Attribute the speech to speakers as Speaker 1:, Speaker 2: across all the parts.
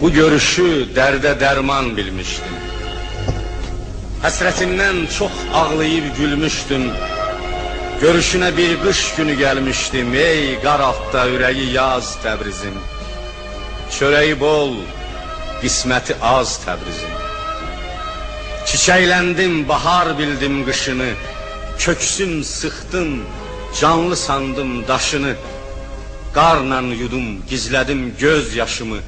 Speaker 1: Bu görüşü dərdə dərman bilmişdim. Həsrətindən çox ağlayıb gülmüşdüm. Görüşünə bir qış günü gəlmişdim. Ey qar altda ürəyi yaz Təbrizim. Çörəyi bol, qisməti az Təbrizim. Çiçəkləndim, bahar bildim qışını. Köksüm sıxdım, canlı sandım daşını. Qarla yudum, gizlədim göz yaşımı.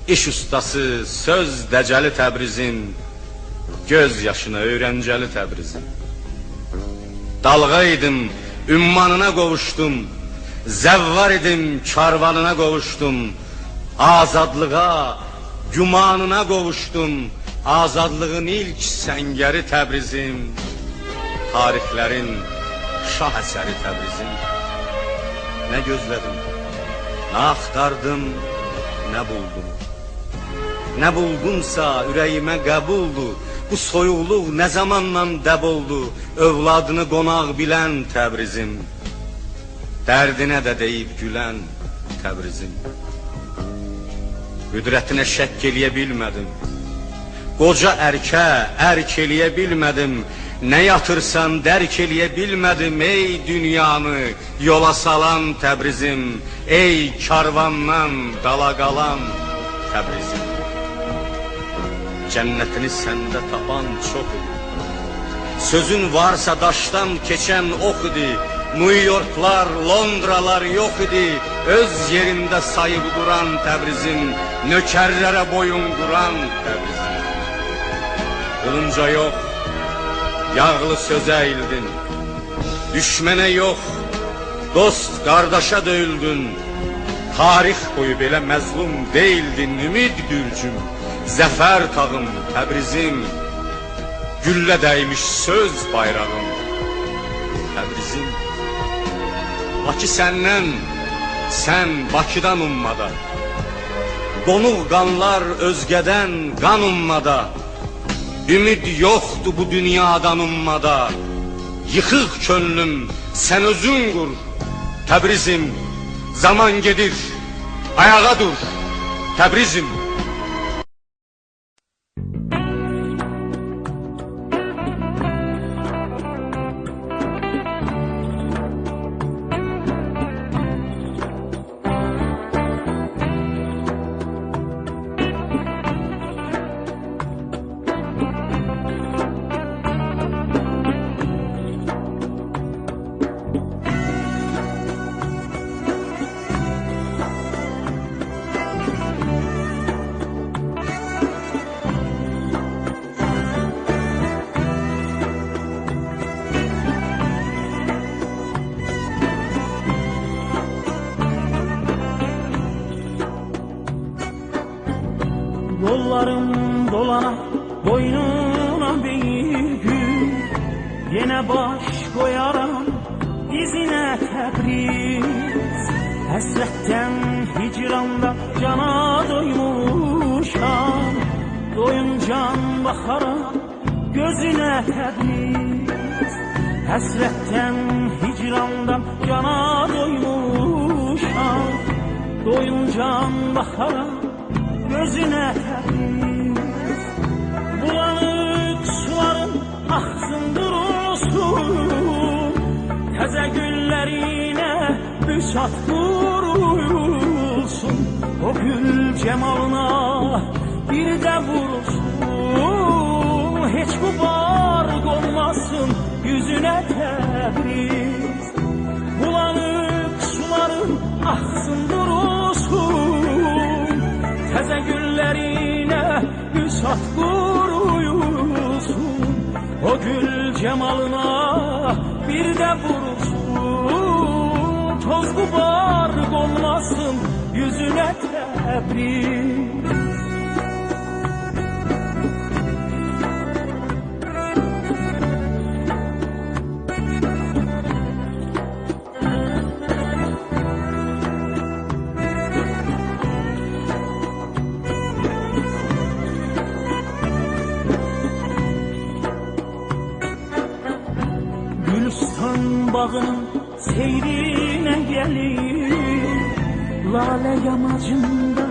Speaker 1: İş ustası, söz dəcəli Təbrizim. Göz yaşına öyrəncəli Təbrizim. Dalğa idim, ümmanına qovuşdum. Zəvvar idim, karvanına qovuşdum. Azadlığa, gümanına qovuşdum. Azadlığın ilk səngəri Təbrizim. Tarixlərin şah əsəri Təbrizim. Nə gözlədim, nə axtardım, nə buldum. Nə buldumsa ürəyimə qəbuldur. Bu soyuqluq nə zamanla dəb oldu. Övladını qonaq bilən Təbrizim. Dərdinə də deyib gülən Təbrizim. Qüdrətinə şəkk eləyə bilmədim. Qoca ərkə ərk eləyə bilmədim. Nə yatırsan dərk eləyə bilmədim. Ey dünyanı yola salan Təbrizim. Ey karvandan dala qalan Təbrizim. Cənnətini səndə tapan çox idi. Sözün varsa daşdan keçən ox idi. New Yorklar, Londralar yox idi. Öz yerində sayıb duran Təbrizim. Nökərlərə boyun quran Təbrizim. Qılınca yox, yağlı sözə əyildin. Düşmənə yox, dost qardaşa döyüldün. Tarix boyu belə məzlum deyildin. Ümid gülcüm, zəfər tağım Təbrizim. Güllə dəymiş söz bayrağım Təbrizim. Bakı səndən, sən Bakıdan ummada. Donuq qanlar özgədən qan ummada. Ümid yoxdur bu dünyadan ummada. Yıxıq könlüm, sən özün qur Təbrizim. Zaman gedir, ayağa dur Təbrizim.
Speaker 2: Yollarım dolana boynuna bir gün. Yine baş koyaram dizine Təbriz. Həsrətdən hicranda cana doymuşam. Doyuncan baxaram gözüne Təbriz. Həsrətdən hicranda cana doymuşam. Doyuncan baxaram gözüne Təbriz. Bulanık suların axsın durulsun. Təzə güllərine büsat vurulsun. O gül cemalına bir de vurulsun. Heç bu barq olmasın yüzüne Təbriz. Bulanık suların axsın durulsun. Təzə güllərine büsat quruyulsun. O gül cemalına bir de vurulsun. Toz qubarq olmasın yüzüne Təbriz. Gülistan bağının seyrine gelir. Lale yamacında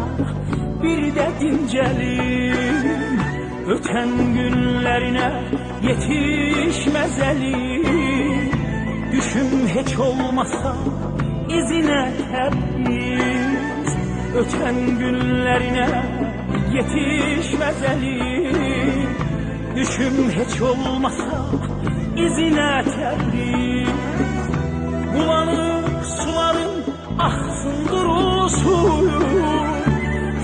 Speaker 2: bir de dincelim. Öten günlerine yetişmez elim. Düşüm hiç olmasa izine tebriz. Öten günlerine yetişmez elim. Düşüm hiç olmasa izine tebriz. Bulanık suların aksın durulsun.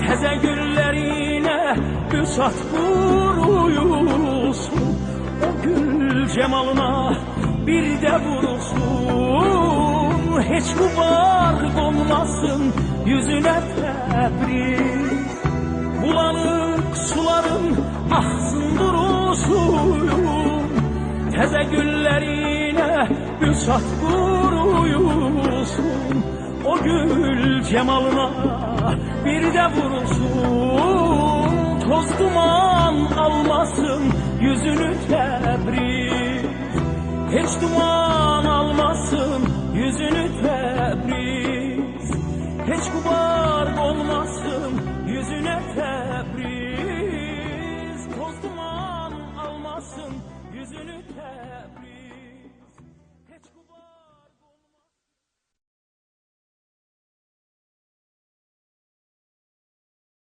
Speaker 2: Teze güllerine büsat vurulsun. O gül cemalına bir de vurulsun. Hiç gubar konmasın yüzüne tebriz. Bulanık suların aksın durulsun. Teze güllerine büsat vurulsun. O gül cemalına bir de vurulsun. Toz duman almasın yüzünü tebriz. Hiç duman almasın